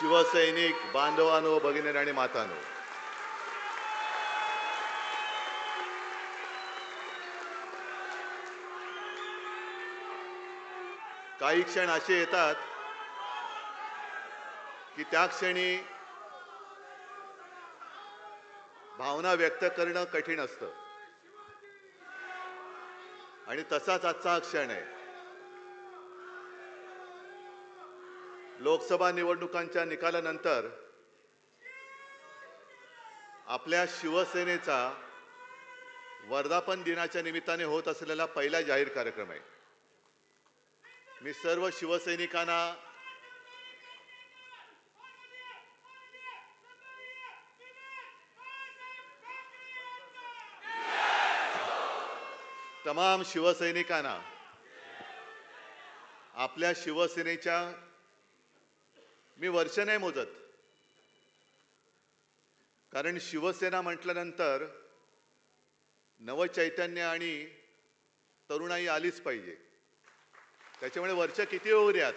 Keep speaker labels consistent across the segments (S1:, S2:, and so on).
S1: शिवसैनिक बांधवांनो, भगिनी आणि मातांनो, काही क्षण असे येतात की त्या क्षणी भावना व्यक्त करणं कठीण असतं आणि तसाच आजचा हा क्षण आहे. लोकसभा निवडणुकांच्या निकालानंतर आपल्या शिवसेनेचा वर्धापन दिनाच्या निमित्ताने होत असलेला पहिला जाहीर कार्यक्रम आहे. मी सर्व शिवसैनिकांना तमाम शिवसैनिकांना आपल्या शिवसेनेच्या मी वर्ष नाही मोजत, कारण शिवसेना म्हटल्यानंतर नवचैतन्य आणि तरुणाई आलीच पाहिजे. त्याच्यामुळे वर्ष किती होऊ द्यात,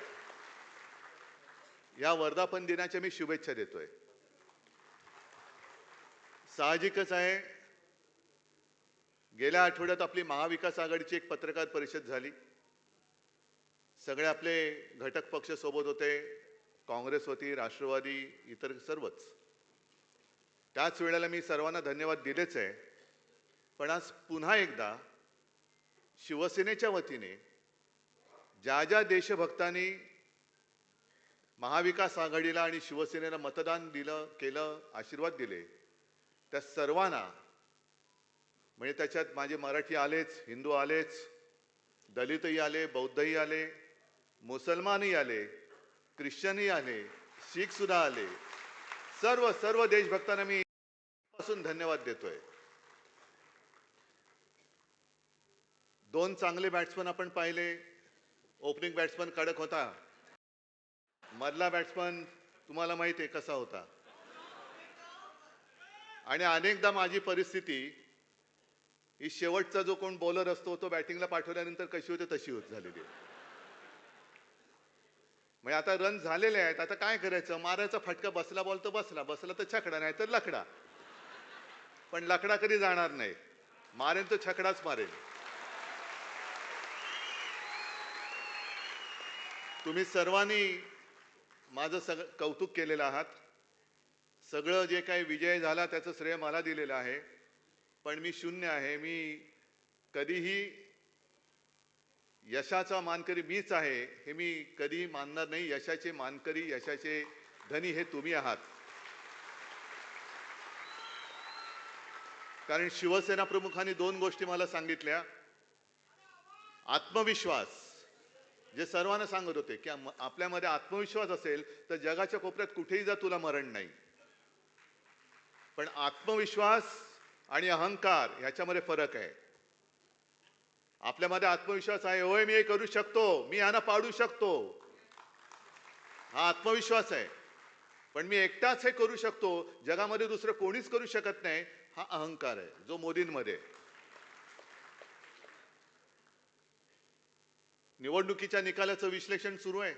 S1: या वर्धापन दिनाच्या मी शुभेच्छा देतोय. साहजिकच आहे, गेल्या आठवड्यात आपली महाविकास आघाडीची एक पत्रकार परिषद झाली. सगळे आपले घटक पक्ष सोबत होते, काँग्रेस होती, राष्ट्रवादी, इतर सर्वच. त्याच वेळेला मी सर्वांना धन्यवाद दिलेच आहे, पण आज पुन्हा एकदा शिवसेनेच्या वतीने ज्या ज्या देशभक्तांनी महाविकास आघाडीला आणि शिवसेनेला मतदान दिलं, केलं, आशीर्वाद दिले, त्या सर्वांना, म्हणजे त्याच्यात माझे मराठी आलेच, हिंदू आलेच, दलितही आले, बौद्धही आले, मुसलमानही आले, ख्रिश्चनही आले, शीख सुद्धा आले, सर्व देशभक्तांना मी पासून धन्यवाद देतोय. दोन चांगले बॅट्समन आपण पाहिले. ओपनिंग बॅट्समन कडक होता, मधला बॅट्समन तुम्हाला माहिती आहे कसा होता. आणि अनेकदा माझी परिस्थिती ही शेवटचा जो कोण बॉलर असतो तो बॅटिंगला पाठवल्यानंतर कशी होते तशी होत झालेली आहे. म्हणजे आता रन झालेले आहेत, आता काय करायचं, मारायचा फटका, बसला बॉल तर बसला, बसला तर छकडा, नाही तर लकडा. पण लकडा कधी जाणार नाही, मारेन तो छकडाच मारेन. तुम्ही सर्वांनी माझं कौतुक केलेलं आहात. सगळं जे काही विजय झाला त्याचं श्रेय मला दिलेलं आहे, पण मी शून्य आहे. मी कधीही यशाचा मानकरी मीच आहे हे मी कधी मानणार नाही. यशाचे मानकरी, यशाचे धनी हे तुम्ही आहात. कारण शिवसेना प्रमुखांनी दोन गोष्टी मला सांगितल्या. आत्मविश्वास, जे सर्वांना सांगत होते की आपल्यामध्ये आत्मविश्वास असेल तर जगाच्या कोपऱ्यात कुठेही जा, तुला मरण नाही. पण आत्मविश्वास आणि अहंकार ह्याच्यामध्ये फरक आहे. आपल्यामध्ये आत्मविश्वास आहे, होय मी हे करू शकतो, मी यांना पाडू शकतो, हा आत्मविश्वास आहे. पण मी एकटाच हे करू शकतो, जगामध्ये दुसरं कोणीच करू शकत नाही, हा अहंकार आहे, जो मोदींमध्ये. निवडणुकीच्या निकालाचं विश्लेषण सुरू आहे.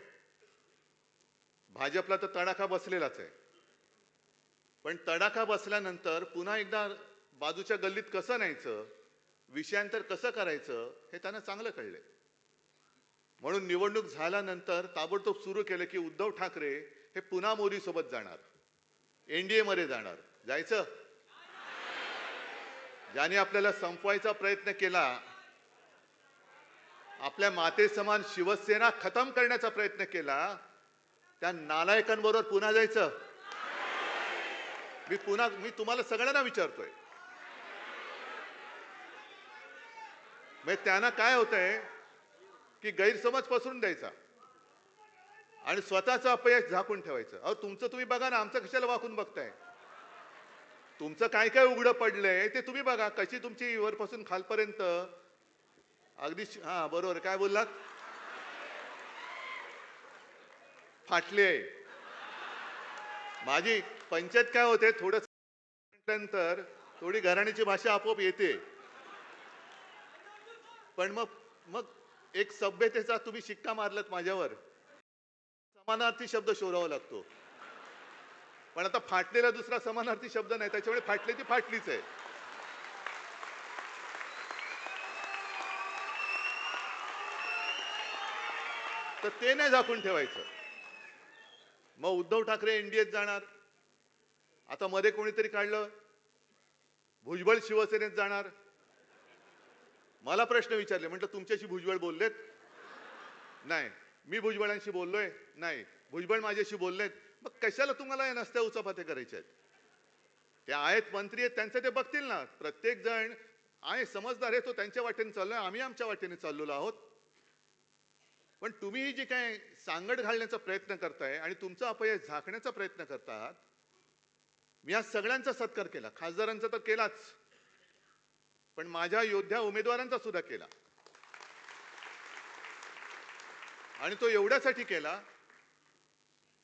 S1: भाजपला तर तडाखा बसलेलाच आहे, पण तडाखा बसल्यानंतर पुन्हा एकदा बाजूच्या गल्लीत कसं न्यायचं, विषयांतर कसं करायचं हे त्यांना चांगलं कळलंय. म्हणून निवडणूक झाल्यानंतर ताबडतोब सुरू केलं की उद्धव ठाकरे हे पुन्हा मोदी सोबत जाणार, एनडीए मध्ये जाणार. जायचं? ज्याने आपल्याला संपवायचा प्रयत्न केला, आपल्या माते समान शिवसेना खतम करण्याचा प्रयत्न केला, त्या नालायकांबरोबर पुन्हा जायचं? मी तुम्हाला सगळ्यांना विचारतोय. म्हणजे त्यांना काय होतंय की गैरसमज पसरून द्यायचा आणि स्वतःचं अपयश झाकून ठेवायचं. अहो, तुमचं तुम्ही बघा ना, आमचं कशाला वाकून बघताय? तुमचं काय काय उघडं पडलंय ते तुम्ही बघा. कशी तुमची वरपासून खालपर्यंत अगदी, हा बरोबर, काय बोललात, फाटली आहे. माझी पंचायत काय होते, थोडं नंतर थोडी घराण्याची भाषा आपोआप येते. पण मग एक सभ्यतेचा तुम्ही शिक्का मारलात माझ्यावर, समानार्थी शब्द शोधावा लागतो. पण आता फाटलेला दुसरा समानार्थी शब्द नाही, त्याच्यामुळे फाटली ती फाटलीच आहे. तर ते नाही झाकून ठेवायचं. मग उद्धव ठाकरे एनडीएत जाणार. आता मध्ये कोणीतरी काढलं भुजबळ शिवसेनेत जाणार. मला प्रश्न विचारले, म्हटलं तुमच्याशी भुजबळ बोललेत? नाही. मी भुजबळांशी बोललोय? नाही. भुजबळ माझ्याशी बोललेत? मग कशाला तुम्हाला या नसत्या उचापत्या करायच्या आहेत? ते आहेत मंत्री आहेत, त्यांचं ते बघतील ना. प्रत्येक जण आहे समजदार आहे, तो त्यांच्या वाटेने चाललोय, आम्ही आमच्या वाटेने चाललेलो आहोत. पण तुम्ही जी काय सांगड घालण्याचा प्रयत्न करताय आणि तुमचा अपयश झाकण्याचा प्रयत्न करतात, मी आज सगळ्यांचा सत्कार केला, खासदारांचा तर केलाच, पण माझ्या योद्ध्या उमेदवारांचा सुद्धा केला. आणि तो एवढ्यासाठी केला,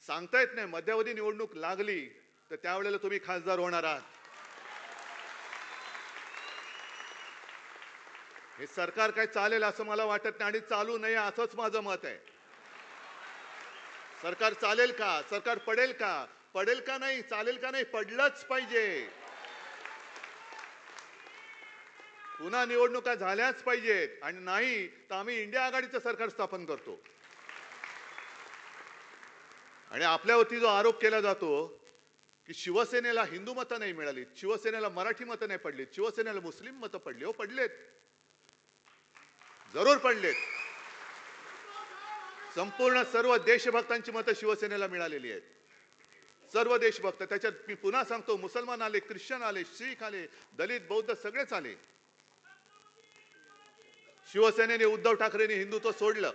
S1: सांगता येत नाही मध्यावधी निवडणूक लागली तर त्यावेळेला तुम्ही खासदार होणार आहात. हे सरकार काय चालेल असं मला वाटत नाही आणि चालू नये असंच माझं मत आहे. सरकार चालेल का? सरकार पडेल का? पडेल का नाही? चालेल का नाही? पडलंच पाहिजे. पुन्हा निवडणुका झाल्याच पाहिजेत आणि नाही तर आम्ही इंडिया आघाडीचं सरकार स्थापन करतो. आणि आपल्यावरती जो आरोप केला जातो की शिवसेनेला हिंदू मतं नाही मिळाली, शिवसेनेला मराठी मतं नाही पडली, शिवसेनेला मुस्लिम मतं पडली. हो पडलेत, जरूर पडलेत. संपूर्ण सर्व देशभक्तांची मतं शिवसेनेला मिळालेली आहेत. सर्व देशभक्त. त्याच्यात मी पुन्हा सांगतो, मुसलमान आले, ख्रिश्चन आले, शीख आले, दलित बौद्ध सगळेच आले. शिवसेनेने उद्धव ठाकरेंनी हिंदुत्व सोडलं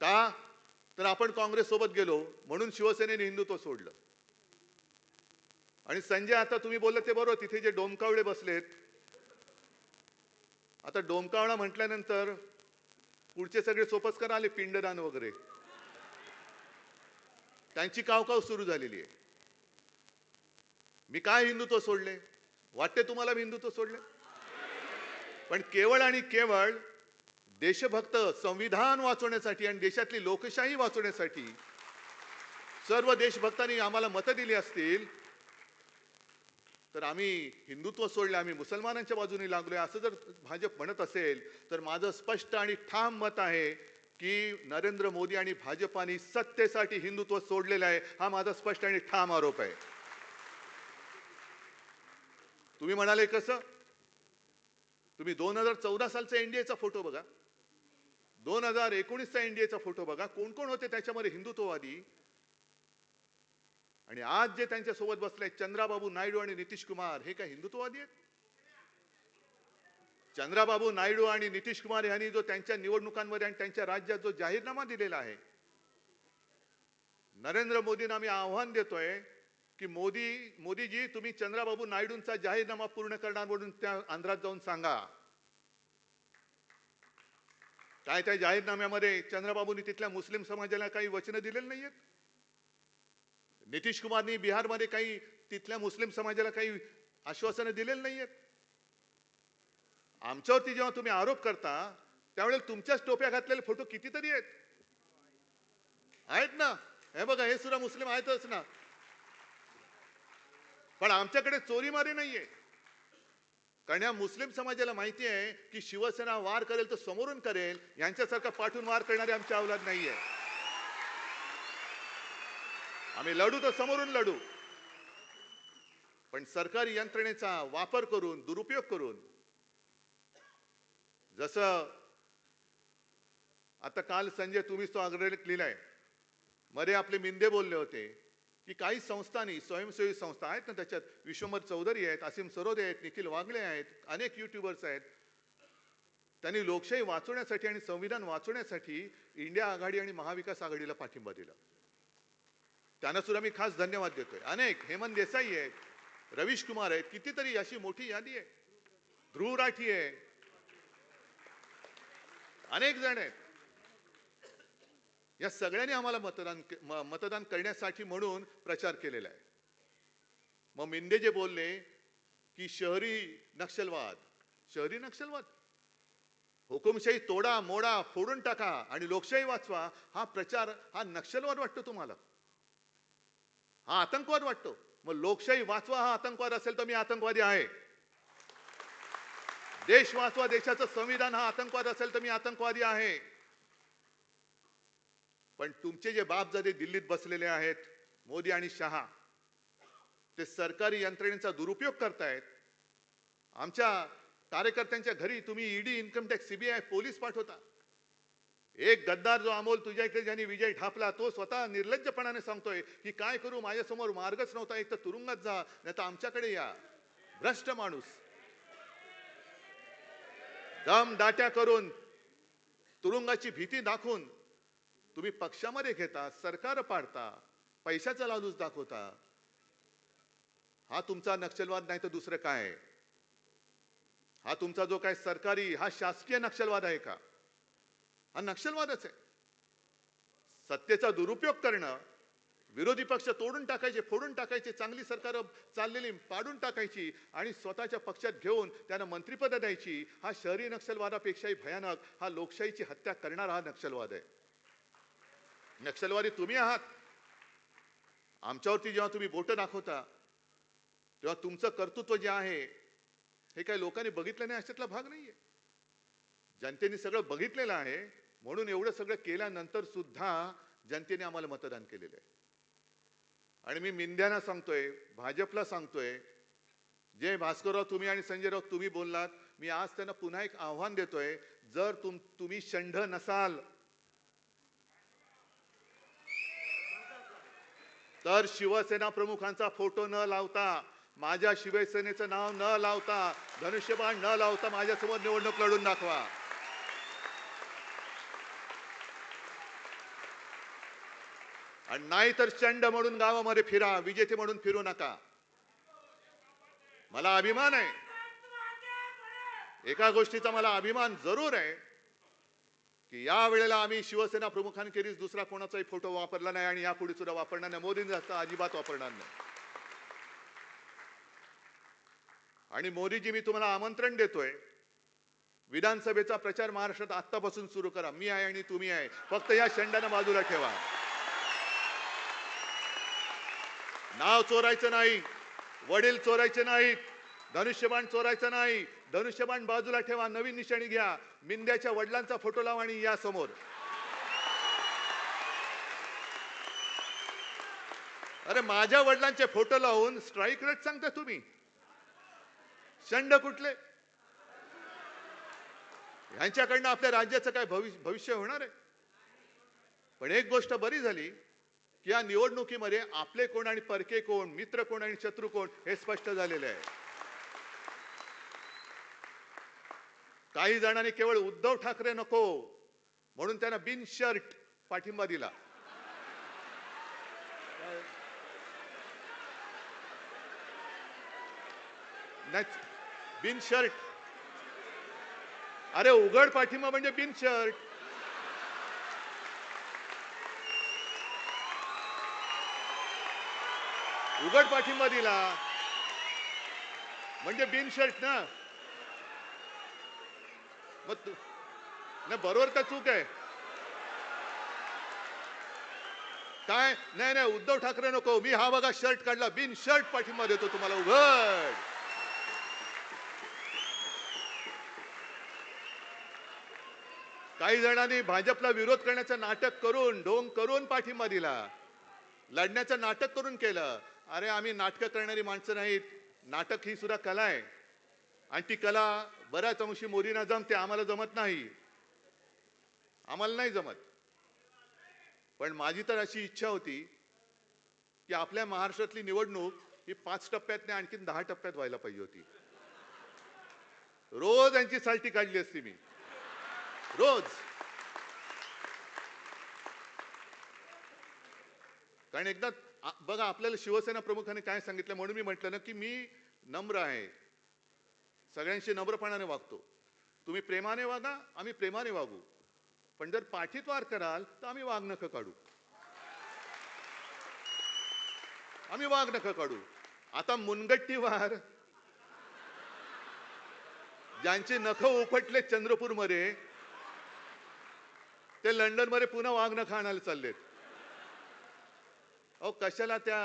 S1: का? तर आपण काँग्रेस सोबत गेलो म्हणून शिवसेनेने हिंदुत्व सोडलं. आणि संजय, आता तुम्ही बोलले ते बरोबर, तिथे जे डोमकावळे बसलेत, आता डोमकावळा म्हटल्यानंतर पुढचे सगळे सोपस्कर आले, पिंडदान वगैरे, त्यांची कावकाव सुरू झालेली आहे. मी काय हिंदुत्व सोडले? वाटते तुम्हाला मी हिंदुत्व सोडले? पण केवळ आणि केवळ देशभक्त, संविधान वाचवण्यासाठी आणि देशातली लोकशाही वाचवण्यासाठी सर्व देशभक्तांनी आम्हाला मतं दिली असतील तर आम्ही हिंदुत्व सोडले, आम्ही मुसलमानांच्या बाजूने लागलोय असं जर भाजप म्हणत असेल तर माझं स्पष्ट आणि ठाम मत आहे की नरेंद्र मोदी आणि भाजपाने सत्तेसाठी हिंदुत्व सोडलेलं आहे. हा माझा स्पष्ट आणि ठाम आरोप आहे. तुम्ही म्हणाले कसं? तुम्ही 2014 सालचा एनडीएचा फोटो बघा, 2019चा एनडीएचा फोटो बघा, कोण कोण होते त्याच्यामध्ये हिंदुत्ववादी. आणि आज जे त्यांच्या सोबत बसले चंद्राबाबू नायडू आणि नितीश कुमार, हे काय हिंदुत्ववादी आहेत? चंद्राबाबू नायडू आणि नितीश कुमार यांनी जो त्यांच्या निवडणुकांमध्ये आणि त्यांच्या राज्यात जो जाहीरनामा दिलेला आहे, नरेंद्र मोदींना आम्ही आव्हान देतोय की मोदीजी, तुम्ही चंद्राबाबू नायडूंचा जाहीरनामा पूर्ण करणार म्हणून त्या आंध्रात जाऊन सांगा. काय त्या जाहीरनाम्यामध्ये चंद्राबाबूंनी तिथल्या मुस्लिम समाजाला काही वचनं दिलेली नाहीयेत? नितीश कुमारनी बिहारमध्ये काही तिथल्या मुस्लिम समाजाला काही आश्वासनं दिलेली नाहीयेत? आमच्यावरती जेव्हा तुम्ही आरोप करता त्यावेळेला तुमच्याच टोप्या घातलेले फोटो कितीतरी आहेत ना. हे बघा, हे सुद्धा मुस्लिम आहेतच ना. पण आमच्याकडे चोरीमारी नाहीये, कारण या मुस्लिम समाजाला माहिती आहे की शिवसेना वार करेल तर समोरून करेल, यांच्यासारखा पाठून वार करणारे आमच्या अवलाद नाहीये. आम्ही लढू तर समोरून लढू, पण सरकारी यंत्रणेचा वापर करून, दुरुपयोग करून, जसं आता काल संजय तुम्हीच तो अग्रलेख लिहिलाय, मध्ये आपले मिंदे बोलले होते की काही संस्थांनी, स्वयंसेवी संस्था आहेत ना, त्याच्यात विश्वंभर चौधरी आहेत, असीम सरोदे आहेत, निखिल वागले आहेत, अनेक युट्यूबर्स आहेत, त्यांनी लोकशाही वाचवण्यासाठी आणि संविधान वाचवण्यासाठी इंडिया आघाडी आणि महाविकास आघाडीला पाठिंबा दिला. त्यांना सुद्धा मी खास धन्यवाद देतोय. अनेक, हेमंत देसाई आहेत, रवीश कुमार आहेत, कितीतरी अशी मोठी यादी आहे, ध्रुव राठी आहे, अनेक जण आहेत. या सगळ्यांनी आम्हाला मतदान करण्यासाठी म्हणून प्रचार केलेला आहे. मग मिंदे जे बोलले की शहरी नक्षलवाद, हुकुमशाही तोडा मोडा, फोडून टाका आणि लोकशाही वाचवा, हा प्रचार हा नक्षलवाद वाटतो तुम्हाला? हा आतंकवाद वाटतो. मग लोकशाही वाचवा हा आतंकवाद असेल तर मी आतंकवादी आहे. देश वाचवा, देशाचं संविधान हा आतंकवाद असेल तर मी आतंकवादी आहे. पण तुमचे जे बापजादे दिल्लीत बसलेले आहेत, मोदी आणि शहा, ते सरकारी यंत्रणेचा दुरुपयोग करतायत. आमच्या कार्यकर्त्यांच्या घरी तुम्ही ED, income tax, CBI, police पाठवता. एक गद्दार जो अमोल तुझ्या इकडे ज्यांनी विजय ठापला, तो स्वतः निर्लज्जपणाने सांगतोय की काय करू, माझ्यासमोर मार्गच नव्हता, एक तर तुरुंगात जा नाही तर आमच्याकडे या. भ्रष्ट माणूस. दम दाट्या करून, तुरुंगाची भीती दाखवून तुम्ही पक्षामध्ये घेता, सरकार पाडता, पैशाचा लालूच दाखवता. हा तुमचा नक्षलवाद नाही तर दुसरं काय आहे? हा तुमचा जो काय सरकारी, हा शासकीय नक्षलवाद आहे का? हा नक्षलवादच आहे. सत्तेचा दुरुपयोग करणं, विरोधी पक्ष तोडून टाकायचे, फोडून टाकायचे, चांगली सरकार चाललेली पाडून टाकायची आणि स्वतःच्या पक्षात घेऊन त्यांना मंत्रिपद द्यायची, हा शहरी नक्षलवादापेक्षाही भयानक, हा लोकशाहीची हत्या करणारा हा नक्षलवाद आहे. नक्षलवादी तुम्ही आहात. आमच्यावरती जेव्हा तुम्ही बोटं दाखवता तेव्हा तुमचं कर्तृत्व जे आहे हे काही लोकांनी बघितलं नाही अशातला भाग नाहीये. जनतेने सगळं बघितलेलं आहे, म्हणून एवढं सगळं केल्यानंतर सुद्धा जनतेने आम्हाला मतदान केलेलं आहे. आणि मी मिंद्यांना सांगतोय, भाजपला सांगतोय, जे भास्करराव तुम्ही आणि संजय राऊत तुम्ही बोललात, मी आज त्यांना पुन्हा एक आव्हान देतोय, जर तुम्ही षंढ नसाल तर शिवसेना प्रमुखांचा फोटो न लावता, माझ्या शिवसेनेचं नाव न लावता, धनुष्यबाण न लावता माझ्यासमोर निवडणूक लढून दाखवा. आणि नाही तर चंड म्हणून गावामध्ये फिरा, विजेते म्हणून फिरू नका. मला अभिमान आहे, एका गोष्टीचा मला अभिमान जरूर आहे की या वेळेला आम्ही शिवसेना प्रमुखांखेरीज दुसरा कोणाचाही फोटो वापरला नाही आणि यापुढे सुद्धा वापरणार नाही. मोदींचा अजिबात वापरणार नाही. आणि मोदीजी, मी तुम्हाला आमंत्रण देतोय, विधानसभेचा प्रचार महाराष्ट्रात आत्तापासून सुरू करा. मी आहे आणि तुम्ही आहे, फक्त या षंडानं बाजूला ठेवा. नाव चोरायचं नाही, वडील चोरायचे नाहीत, धनुष्यबाण चोरायचं नाही. धनुष्यबाण बाजूला ठेवा, नवीन निशाणी घ्या, मिंद्याच्या वडिलांचा फोटो लावा आणि या समोर. अरे माझ्या वडिलांचे फोटो लावून स्ट्राईक रेट सांगता तुम्ही? षंड कुठले? यांच्याकडनं आपल्या राज्याचं काय भविष्य होणार आहे? पण एक गोष्ट बरी झाली की या निवडणुकीमध्ये आपले कोण आणि परके कोण, मित्र कोण आणि शत्रू कोण हे स्पष्ट झालेले आहे. काही जणांनी केवळ उद्धव ठाकरे नको म्हणून त्यांना बिनशर्त पाठिंबा दिला. बिनशर्त. अरे उघड पाठिंबा म्हणजे बिनशर्त. उघड पाठिंबा दिला म्हणजे बिनशर्त ना. मग ना बरोबर का चूक आहे? काय? नाही नाही, उद्धव ठाकरे नको, मी हा बघा शर्ट काढला, बिनशर्त पाठिंबा देतो तुम्हाला उघड. काही जणांनी भाजपला विरोध करण्याचं नाटक करून, ढोंग करून पाठिंबा दिला, लढण्याचं नाटक करून केलं. अरे आम्ही नाटकं करणारी माणसं नाहीत. नाटक ही सुद्धा कला आहे आणि ती कला बऱ्याच अंशी मोदींना जमते, आम्हाला जमत नाही. आम्हाला नाही जमत. पण माझी तर अशी इच्छा होती की आपल्या महाराष्ट्रातली निवडणूक ही 5 टप्प्यात नाही, आणखी 10 टप्प्यात व्हायला पाहिजे होती. रोज यांची साल्टी काढली असती मी, रोज. कारण एकदा बघा, आपल्याला शिवसेना प्रमुखांनी काय सांगितलं, म्हणून मी म्हटलं ना की मी नम्र आहे, सगळ्यांशी नम्रपणाने वागतो. तुम्ही प्रेमाने वागा, आम्ही प्रेमाने वागू. पण जर पाठीत वार कराल तर आम्ही वाघ नख काढू. आम्ही वाघ नख काढू. आता मुनगट्टी वार, ज्यांचे नख उपटले चंद्रपूरमध्ये, ते लंडनमध्ये पुन्हा वाघ नख आणायला चाललेत. अहो कशाला त्या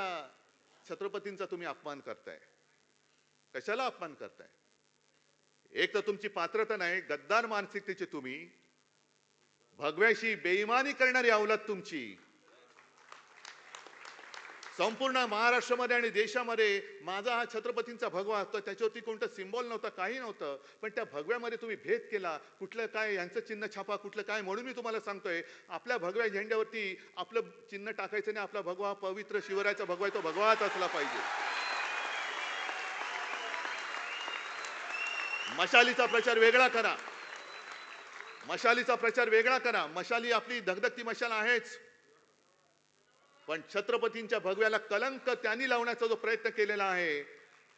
S1: छत्रपतींचा तुम्ही अपमान करताय? कशाला अपमान करताय? एक तर तुमची पात्रता नाही, गद्दार मानसिकतेचे तुम्ही, भगव्याशी बेईमानी करणारी अवलाद तुमची. संपूर्ण महाराष्ट्रामध्ये आणि देशामध्ये माझा हा छत्रपतींचा भगवा असतो, त्याच्यावरती कोणतं सिंबॉल नव्हतं, काही नव्हतं, पण त्या भगव्यामध्ये तुम्ही भेद केला. कुठलं काय यांचं चिन्ह छापा, कुठलं काय, म्हणून मी तुम्हाला सांगतोय आपल्या भगव्या झेंड्यावरती आपलं चिन्ह टाकायचं नाही. आपला भगवा पवित्र शिवरायाचा भगवा आहे, तो भगवाच असला पाहिजे. मशालीचा प्रचार वेगळा करा, मशालीचा प्रचार वेगळा करा. मशाली आपली धगधगती मशाल आहेच, पण छत्रपतींच्या भगव्याला कलंक त्यांनी लावण्याचा जो प्रयत्न केलेला आहे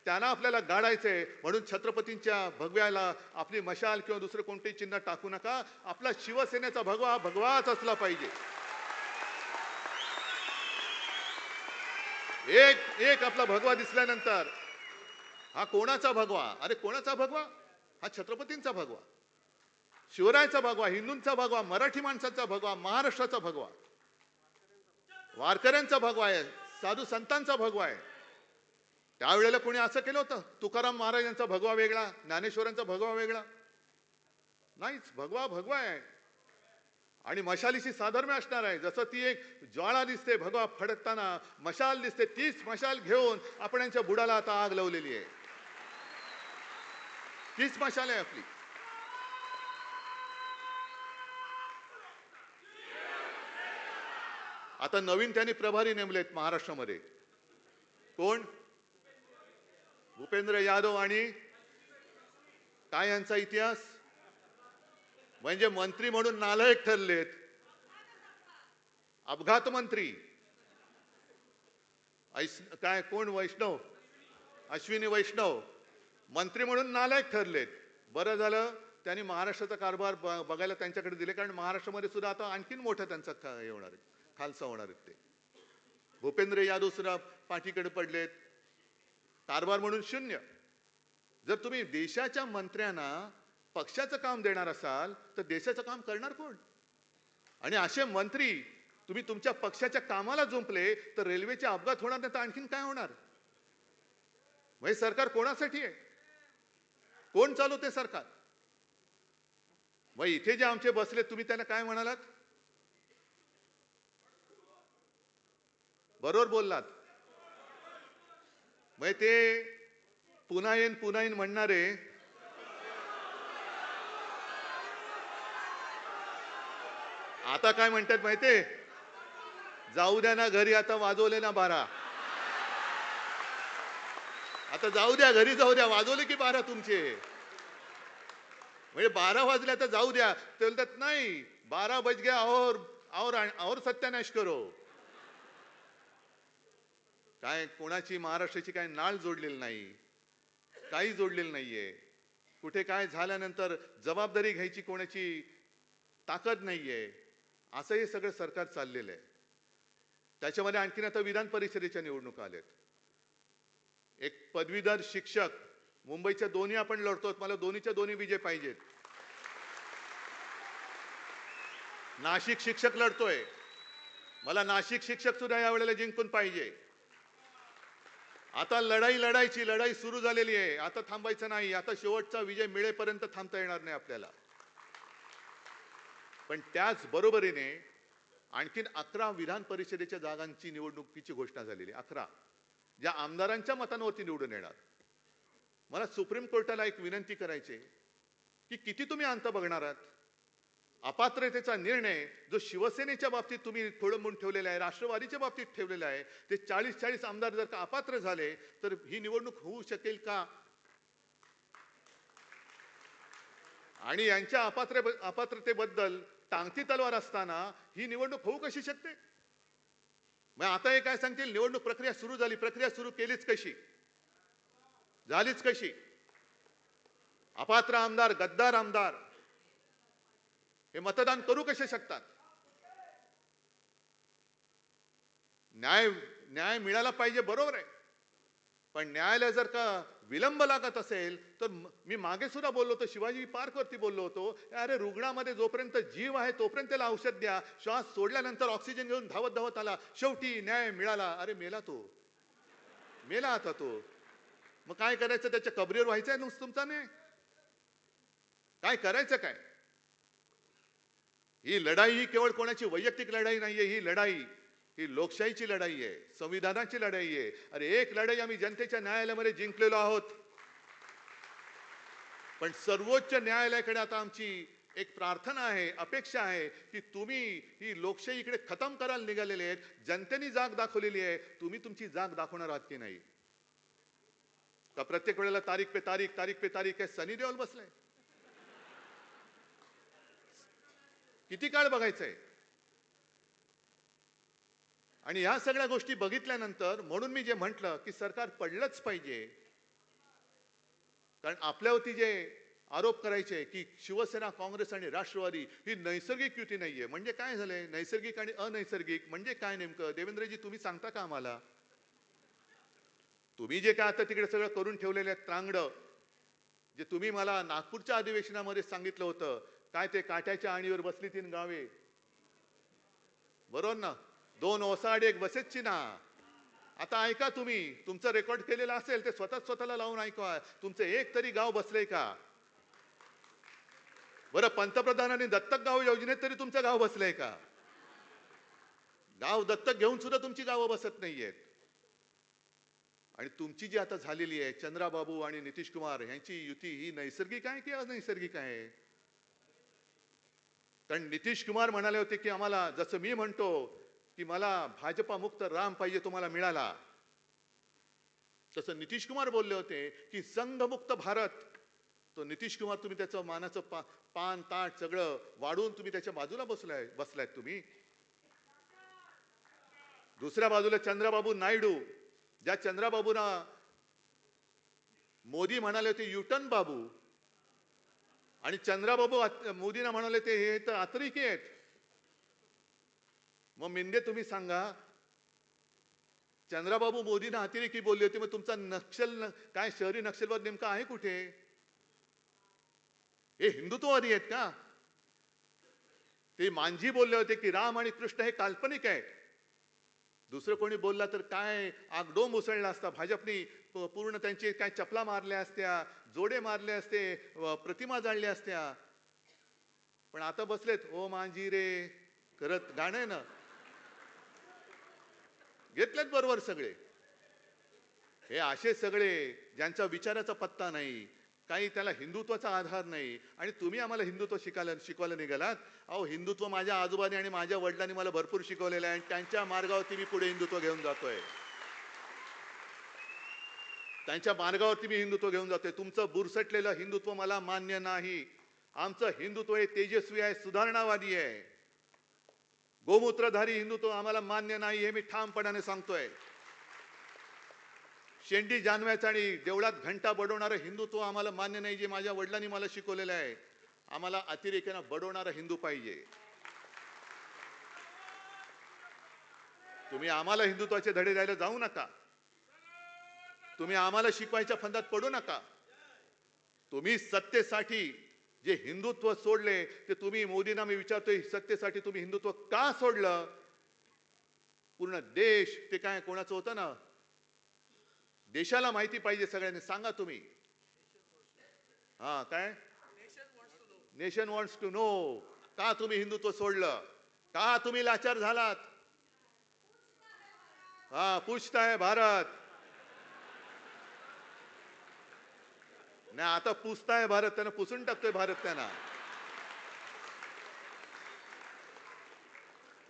S1: त्यांना आपल्याला गाडायचंय. म्हणून छत्रपतींच्या भगव्याला आपली मशाल किंवा दुसरं कोणतेही चिन्ह टाकू नका. आपला शिवसेनेचा भगवा भगवाच असला पाहिजे. एक एक आपला भगवा दिसल्यानंतर हा कोणाचा भगवा? अरे कोणाचा भगवा? हा छत्रपतींचा भगवा, शिवरायाचा भगवा, हिंदूंचा भगवा, मराठी माणसाचा भगवा, महाराष्ट्राचा भगवा, वारकऱ्यांचा भगवा आहे, साधू संतांचा भगवा आहे. त्यावेळेला कोणी असं केलं होतं? तुकाराम महाराजांचा भगवा वेगळा, ज्ञानेश्वरांचा भगवा वेगळा? नाहीच. भगवा भगवा आहे आणि मशालीशी साधर्म्य असणार आहे. जसं ती एक ज्वाळा दिसते भगवा फडकताना, मशाल दिसते, तीच मशाल घेऊन आपण यांच्या बुडाला आता आग लावलेली आहे. तीच मशाल आहे आपली. आता नवीन त्यांनी प्रभारी नेमलेत महाराष्ट्रामध्ये. कोण? भूपेंद्र यादव. आणि काय यांचा इतिहास? म्हणजे मंत्री म्हणून नालायक ठरलेत, अपघात मंत्री. काय कोण? वैष्णव, अश्विनी वैष्णव मंत्री म्हणून नालायक ठरलेत. बरं झालं त्यांनी महाराष्ट्राचा कारभार बघायला त्यांच्याकडे दिले, कारण महाराष्ट्रामध्ये सुद्धा आता आणखीन मोठं त्यांचा हे होणार आहे, खालसा होणार आहेत ते. भूपेंद्र यादव सुद्धा पाठीकडे पडलेत, कारभार म्हणून शून्य. जर तुम्ही देशाच्या मंत्र्यांना पक्षाचं काम देणार असाल तर देशाचं काम करणार कोण? आणि असे मंत्री तुम्ही तुमच्या पक्षाच्या कामाला जुंपले तर रेल्वेचे अपघात होणार नाही तर आणखीन काय होणार? म्हणजे सरकार कोणासाठी आहे? कोण चालवते सरकार? मग इथे जे आमचे बसले तुम्ही त्यांना काय म्हणालात? बरोबर बोललात. मग ते पुन्हा येईन म्हणणारे आता काय म्हणतात माहितीये? जाऊ द्या ना घरी, आता वाजवले ना 12. आता जाऊ द्या घरी, जाऊ द्या, वाजवले की 12 तुमचे. म्हणजे 12 वाजले तर जाऊ द्या. ते बोलतात नाही 12 बज गया और सत्यानाश करो. काय कोणाची महाराष्ट्राची काय नाळ जोडलेली नाही, काही जोडलेलं नाहीये. कुठे काय झाल्यानंतर जबाबदारी घ्यायची कोणाची ताकद नाहीये. असं हे सगळं सरकार चाललेलं आहे. त्याच्यामध्ये आणखीन आता विधान परिषदेच्या निवडणुका आल्यात. एक पदवीधर शिक्षक, मुंबईच्या दोन्ही आपण लढतो, मला दोन्हीच्या दोन्ही विजय पाहिजेत. नाशिक शिक्षक लढतोय, मला नाशिक शिक्षक सुद्धा यावेळेला जिंकून पाहिजे. आता लढाई सुरू झालेली आहे. आता थांबायचं नाही. आता शेवटचा विजय मिळेपर्यंत थांबता येणार नाही आपल्याला. पण त्याच बरोबरीने आणखीन 11 विधान परिषदेच्या जागांची निवडणुकीची घोषणा झालेली. 11 ज्या आमदारांच्या मतांवरती निवडून येणार. मला सुप्रीम कोर्टाला एक विनंती करायची की किती तुम्ही अंत बघणार आहात? अपात्रतेचा निर्णय जो शिवसेनेच्या बाबतीत तुम्ही खोळंबून ठेवलेला आहे, राष्ट्रवादीच्या बाबतीत ठेवलेला आहे, ते 40 आमदार जर का अपात्र झाले तर ही निवडणूक होऊ शकेल का? आणि यांच्या अपात्रतेबद्दल टांगती तलवार असताना ही निवडणूक होऊ कशी शकते? मग आता हे काय सांगतील? निवडणूक प्रक्रिया सुरू झाली. प्रक्रिया सुरू केलीच कशी? झालीच कशी? अपात्र आमदार, गद्दार आमदार हे मतदान करू कसे शकतात? न्याय मिळाला पाहिजे, बरोबर आहे. पण न्यायालय जर का विलंब लागत असेल तर मी मागे सुद्धा बोललो होतो, शिवाजी पार्क वरती बोललो होतो, अरे रुग्णामध्ये जोपर्यंत जीव आहे तोपर्यंत त्याला औषध द्या, श्वास सोडल्यानंतर ऑक्सिजन घेऊन धावत धावत आला, शेवटी न्याय मिळाला. अरे मेला तो, मेला आता तो. मग काय करायचं, त्याच्या कबरीवर व्हायचंय नुसतं तुमचा नाही, काय करायचं काय? ही लढाई ही केवळ कोणाची वैयक्तिक लढाई नाहीये, ही लढाई ही लोकशाहीची लढाई आहे, संविधानाची लढाई आहे. अरे एक लढाई आम्ही जनतेच्या न्यायालयामध्ये जिंकलेलो आहोत, पण सर्वोच्च न्यायालयाकडे आता आमची एक प्रार्थना आहे, अपेक्षा आहे की तुम्ही ही लोकशाही इकडे खतम करायला निघालेले आहेत. जनतेने जाग दाखवलेली आहे, तुम्ही तुमची जाग दाखवणार आहात की नाही? का प्रत्येक वेळेला तारीख पे तारीख, तारीख पे तारीख आहे? सनी देओल बसलाय, किती काळ बघायचंय? आणि या सगळ्या गोष्टी बघितल्यानंतर म्हणून मी जे म्हटलं की सरकार पडलंच पाहिजे. कारण आपल्यावरती जे आरोप करायचे की शिवसेना, काँग्रेस आणि राष्ट्रवादी ही नैसर्गिक युती नाहीये, म्हणजे काय झालंय? नैसर्गिक आणि अनैसर्गिक म्हणजे काय नेमकं? देवेंद्रजी तुम्ही सांगता का आम्हाला? तुम्ही जे काय आता तिकडे सगळं करून ठेवलेलं आहे त्रांगडं, जे तुम्ही मला नागपूरच्या अधिवेशनामध्ये सांगितलं होतं, काय ते काट्याच्या आणीवर बसली 3 गावे, बरोबर ना? 2 ओसाड 1 बसेसची ना. आता ऐका, तुम्ही तुमचं रेकॉर्ड केलेलं असेल ते स्वतःला लावून ऐका, तुमचं एक तरी गाव बसलंय का? बरं, पंतप्रधानांनी दत्तक गाव योजनेत तरी तुमचं गाव बसलंय का? गाव दत्तक घेऊन सुद्धा तुमची गावं बसत नाहीयेत. आणि तुमची जी आता झालेली आहे चंद्राबाबू आणि नितीश कुमार यांची युती ही नैसर्गिक आहे की अनैसर्गिक आहे? कारण नितीश कुमार म्हणाले होते की आम्हाला, जसं मी म्हणतो की मला भाजपा मुक्त राम पाहिजे, तुम्हाला मिळाला, तसं नितीश कुमार बोलले होते की संघमुक्त भारत. तो नितीश कुमार, तुम्ही त्याचं मानाचं पान ताट सगळं वाढून तुम्ही त्याच्या बाजूला बसलायत तुम्ही. दुसऱ्या बाजूला चंद्राबाबू नायडू, ज्या चंद्राबाबूंना मोदी म्हणाले होते युटन बाबू, आणि चंद्राबाबू मोदींना म्हणाले ते हे तर अतिरेकी आहेत. मग मिंदे तुम्ही सांगा, चंद्राबाबू मोदींना अतिरेकी बोलले होते, मग तुमचा नक्षल काय शहरी नक्षलवाद नेमका आहे कुठे? हे हिंदुत्ववादी आहेत का? ते मांझी बोलले होते की राम आणि कृष्ण हे काल्पनिक आहेत. दुसरं कोणी बोलला तर काय आगडोंब उसळला असता, भाजपनी पूर्ण त्यांची काय चपला मारल्या असत्या, जोडे मारले असते, प्रतिमा जाळल्या असत्या. पण आता बसलेत ओ मांझी रे करत, गाणं आहे ना, घेतलेत बरोबर सगळे. हे असे सगळे ज्यांचा विचाराचा पत्ता नाही, काही त्याला हिंदुत्वाचा आधार नाही, आणि तुम्ही आम्हाला हिंदुत्व शिकवायला निघालात. अहो, हिंदुत्व माझ्या आजोबाने आणि माझ्या वडिलांनी मला भरपूर शिकवलेलं आहे, आणि त्यांच्या मार्गावरती मी पुढे हिंदुत्व घेऊन जातोय. त्यांच्या मार्गावरती मी हिंदुत्व घेऊन जातोय. तुमचं बुरसटलेलं हिंदुत्व मला मान्य नाही. आमचं हिंदुत्व हे तेजस्वी आहे, सुधारणावादी आहे. गोमूत्रधारी हिंदुत्व आम्हाला मान्य नाही, हे मी ठामपणाने सांगतोय. शेंडी जानव्याचं आणि देवळात घंटा बडवणारं हिंदुत्व आम्हाला मान्य नाही, जे माझ्या वडिलांनी मला शिकवलेलं आहे. आम्हाला अतिरेक्यानं बडवणारा हिंदू पाहिजे. तुम्ही आम्हाला हिंदुत्वाचे धडे द्यायला जाऊ नका. तुम्ही आम्हाला शिकवायच्या फंदात पडू नका. तुम्ही सत्तेसाठी जे हिंदुत्व सोडले ते तुम्ही, मोदींना मी विचारतोय, सत्तेसाठी तुम्ही हिंदुत्व का सोडलं? पूर्ण देश ते काय कोणाचं होतं ना, देशाला माहिती पाहिजे, सगळ्यांनी सांगा तुम्ही. हा, काय नेशन वॉन्ट्स टू नो. का तुम्ही हिंदुत्व सोडलं? का तुम्ही लाचार झालात? हा, पूछता है भारत. नाही, आता पुसताय भारत, त्यांना पुसून टाकतोय भारत, त्यांना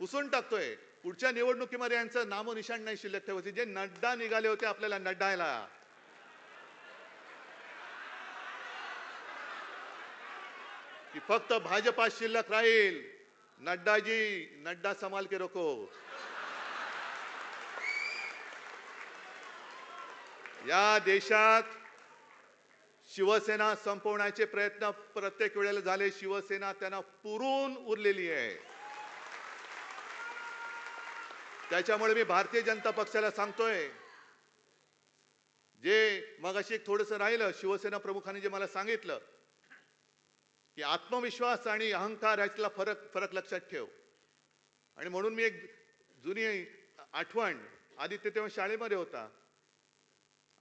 S1: पुसून टाकतोय. पुढच्या निवडणुकीमध्ये यांचं नामोनिशाण नाही शिल्लक ठेवायचे. जे नड्डा निघाले होते आपल्याला नड्डायला, की फक्त भाजपा शिल्लक राहील. नड्डाजी, नड्डा संभाल के रखो. या देशात शिवसेना संपवण्याचे प्रयत्न प्रत्येक वेळेला झाले. शिवसेना त्यांना पुरून उरलेली आहे. त्याच्यामुळे मी भारतीय जनता पक्षाला सांगतोय, जे मगाशी एक थोडंसं राहिलं, शिवसेना प्रमुखांनी जे मला सांगितलं की आत्मविश्वास आणि अहंकार यातला फरक फरक लक्षात ठेव. आणि म्हणून मी एक जुनी आठवण, आदित्य तेव्हा शाळेमध्ये होता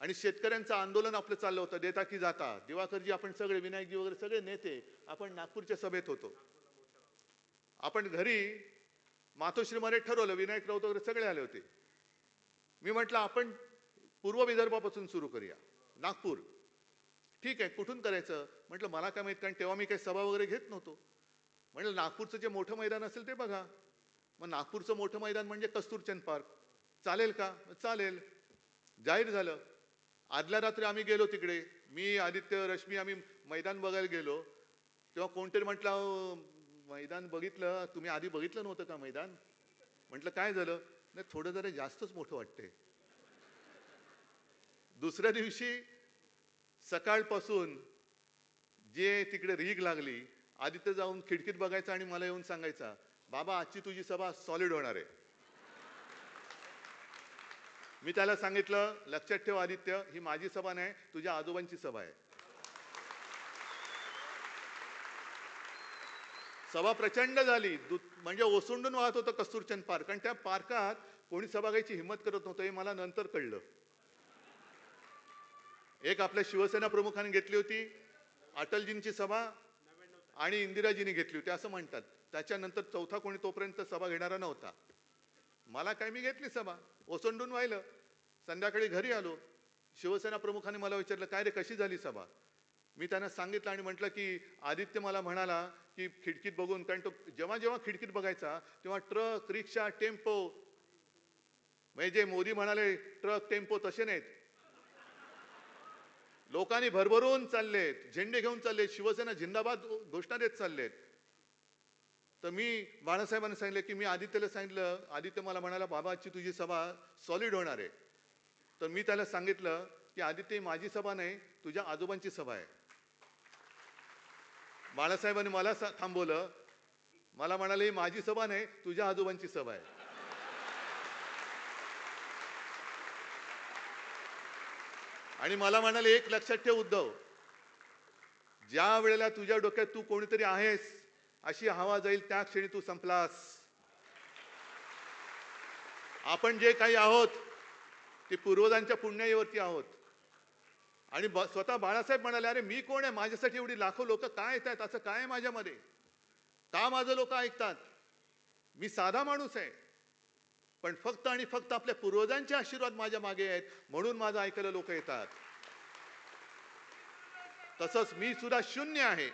S1: आणि शेतकऱ्यांचं आंदोलन आपलं चाललं होतं, देता की जाता. दिवाकरजी, आपण सगळे, विनायकजी वगैरे सगळे नेते आपण नागपूरच्या सभेत होतो. आपण घरी मातोश्रीमध्ये ठरवलं, विनायक राऊत वगैरे सगळे आले होते. मी म्हटलं आपण पूर्व विदर्भापासून सुरू करूया, नागपूर. ठीक आहे, कुठून करायचं म्हटलं, मला काय माहित, कारण तेव्हा मी काही सभा वगैरे घेत नव्हतो. म्हटलं नागपूरचं जे मोठं मैदान असेल ते बघा. मग नागपूरचं मोठं मैदान म्हणजे कस्तुरचंद पार्क. चालेल का? जाहीर झालं. आदल्या रात्री आम्ही गेलो तिकडे, मी, आदित्य, रश्मी, आम्ही मैदान बघायला गेलो. तेव्हा कोणतरी म्हटलं, मैदान बघितलं तुम्ही, आधी बघितलं नव्हतं का मैदान? म्हटलं काय झालं? नाही, थोडं जरा जास्तच मोठं वाटतंय. दुसऱ्या दिवशी सकाळपासून जे तिकडे रीग लागली, आदित्य जाऊन खिडकीत बघायचा आणि मला येऊन सांगायचा, बाबा आजची तुझी सभा सॉलिड होणार आहे. मी त्याला सांगितलं, लक्षात ठेव आदित्य, ही माझी सभा नाही, तुझ्या आजोबांची सभा आहे. सभा प्रचंड झाली, म्हणजे ओसंडून वाहत होतं कस्तुरचंद पार्क. आणि त्या पार्कात कोणी सभा घ्यायची हिंमत करत नव्हतं, हे मला नंतर कळलं. एक आपल्या शिवसेना प्रमुखांनी घेतली होती, अटलजींची सभा, आणि इंदिराजींनी घेतली होती असं म्हणतात. त्याच्यानंतर चौथा कोणी तोपर्यंत सभा घेणारा नव्हता. मला काय, मी घेतली सभा, ओसंडून वाहिलं. संध्याकाळी घरी आलो, शिवसेना प्रमुखांनी मला विचारलं, काय रे, कशी झाली सभा? मी त्यांना सांगितलं आणि म्हटलं की आदित्य मला म्हणाला की खिडकीत बघून, कारण तो जेव्हा जेव्हा खिडकीत बघायचा तेव्हा ट्रक, रिक्षा, टेम्पो, म्हणजे जे मोदी म्हणाले ट्रक टेम्पो तसे नाहीत, लोकांनी भरभरून चाललेत, झेंडे घेऊन चाललेत, शिवसेना जिंदाबाद घोषणा देत चाललेत. तर मी बाळासाहेबांना सांगितलं की मी आदित्यला सांगितलं, आदित्य मला म्हणाला, बाबा आजची तुझी सभा सॉलिड होणार आहे. तर मी त्याला सांगितलं की आदित्य, माझी सभा नाही, तुझ्या आजोबांची सभा आहे. बाळासाहेबांनी मला थांबवलं, मला म्हणाले, माझी सभा नाही, तुझ्या आजोबांची सभा आहे. आणि मला म्हणाले, एक लक्षात ठेव उद्धव, ज्या वेळेला तुझ्या डोक्यात तू कोणीतरी आहेस अशी हवा जाईल, त्या क्षणी तू संपलास. आपण जे काही आहोत ते पूर्वजांच्या पुण्याईवरती आहोत. आणि स्वतः बाळासाहेब म्हणाले, अरे मी कोण आहे, माझ्यासाठी एवढी लाखो लोक काय येतात, असं काय आहे माझ्यामध्ये, का माझं लोक ऐकतात? मी साधा माणूस आहे, पण फक्त आणि फक्त आपल्या पूर्वजांचे आशीर्वाद माझ्या मागे आहेत, म्हणून माझं ऐकायला लोक येतात. तसंच मी सुद्धा शून्य आहे,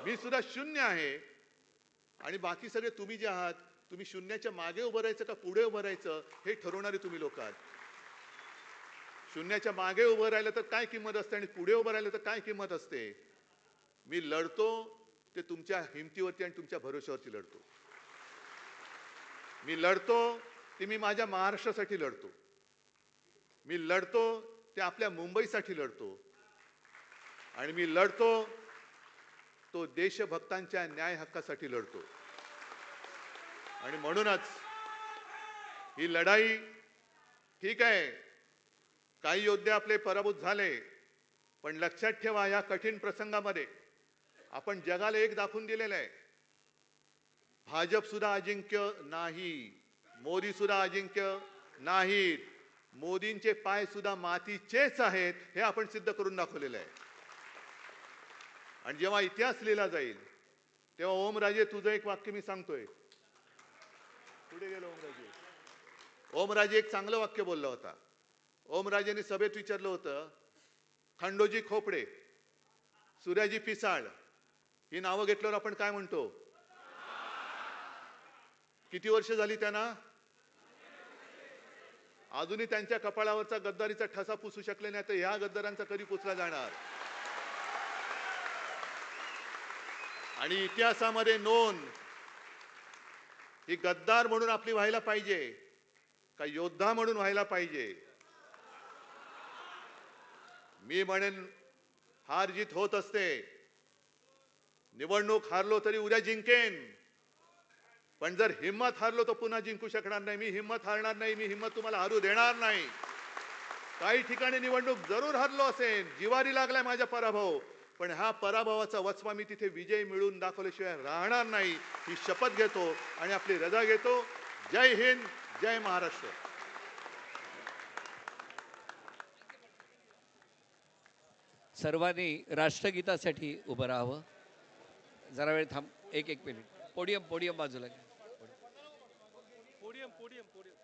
S1: मी सुद्धा शून्य आहे. आणि बाकी सगळे तुम्ही जे आहात, तुम्ही शून्याच्या मागे उभं राहायचं का पुढे उभं राहायचं हे ठरवणारे तुम्ही लोक आहात. शून्याच्या मागे उभं राहिलं तर काय किंमत असते आणि पुढे उभं राहिलं तर काय किंमत असते. मी लढतो ते तुमच्या हिमतीवरती आणि तुमच्या भरोश्यावरती लढतो. मी लढतो ते मी माझ्या महाराष्ट्रासाठी लढतो. मी लढतो ते आपल्या मुंबईसाठी लढतो. आणि मी लढतो तो देशभक्तांच्या न्याय हक्कासाठी लढतो. आणि म्हणूनच ही लढाई, ठीक आहे, काही योद्धे आपले पराभूत झाले, पण लक्षात ठेवा, या कठीण प्रसंगामध्ये आपण जगाला एक दाखवून दिलेलं आहे, भाजप सुद्धा अजिंक्य नाही, मोदी सुद्धा अजिंक्य नाहीत, मोदींचे पाय सुद्धा मातीचेच आहेत, हे आपण सिद्ध करून दाखवलेलं आहे. आणि जेव्हा इतिहास लिहिला जाईल तेव्हा ओमराजे, तुझं एक वाक्य मी सांगतोय, पुढे गेलो ओमराजे. ओमराजे एक चांगलं वाक्य बोलला होता. ओमराजेने सभेत विचारलं होतं, खंडोजी खोपडे, सूर्याजी पिसाळ ही नावं घेतल्यावर आपण काय म्हणतो? किती वर्ष झाली त्यांना? अजूनही त्यांच्या कपाळावरचा गद्दारीचा ठसा पुसू शकले नाही, तर ह्या गद्दारांचा कधी पुसला जाणार? आणि इतिहासामध्ये नोंद ही गद्दार म्हणून आपली व्हायला पाहिजे का योद्धा म्हणून व्हायला पाहिजे? मी म्हणेन, हार जीत होत असते, निवडणूक हारलो तरी उद्या जिंकेन, पण जर हिम्मत हारलो तर पुन्हा जिंकू शकणार नाही. मी हिम्मत हारणार नाही, मी हिम्मत तुम्हाला हरू देणार नाही. काही ठिकाणी निवडणूक जरूर हरलो असेल, जिवारी लागलाय माझा पराभव, पण ह्या पराभवाचा वचपा मी तिथे विजय मिळवून दाखवल्याशिवाय राहणार नाही, ही शपथ घेतो आणि आपली रजा घेतो. जय हिंद, जय महाराष्ट्र.
S2: सर्वांनी राष्ट्रगीतासाठी उभं राहावं. जरा वेळ थांब, एक मिनिट. पोडियम बाजूला घ्या.
S3: Podium podium podium